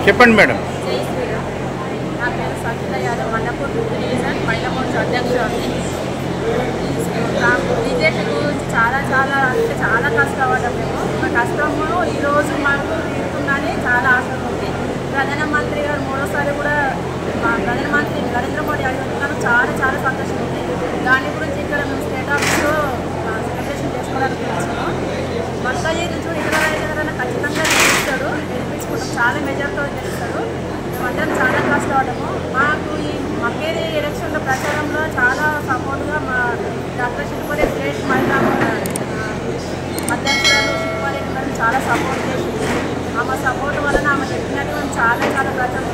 చెప్పండి మేడం. జై శ్రీరామ్. నా పేరు సంగీత యాదవ్, మండపూర్ డివిజన్ మహిళా మోర్చా అధ్యక్షురాలిని. బీజేపీ గురించి చాలా అంటే చాలా కష్టపడ్డాం మేము. మా కష్టము ఈరోజు మాకు తీరుతుందని చాలా ఆశ ఉంది. ప్రధానమంత్రి గారు మూడోసారి కూడా మా ప్రధానమంత్రి నరేంద్ర మోడీ అడుగుతున్నాను. చాలా సంతోషం ఉంది. దాని గురించి ఇక్కడ మేము స్టేట్ ఆఫీస్లో సెలబ్రేషన్ చేసుకోవడానికి వచ్చాము. మొత్తం చూడు 25 ఖచ్చితంగా గెలుస్తాడు, గెలిపించుకుంటాం. చాలా మెజార్టీతో గెలుస్తాడు. మేమందరం చాలా కష్టపడ్డాము. మాకు ఈ మక్కేరి ఎలక్షన్ల ప్రచారంలో చాలా సపోర్ట్గా మా డాక్టర్ శిల్పరే స్టేట్ మహిళా అధ్యక్షురాలు శిల్పారెడ్డి గారు చాలా సపోర్ట్ చేసింది. ఆమె సపోర్ట్ వలన ఆమె చెప్పినట్టు చాలా ప్రచారం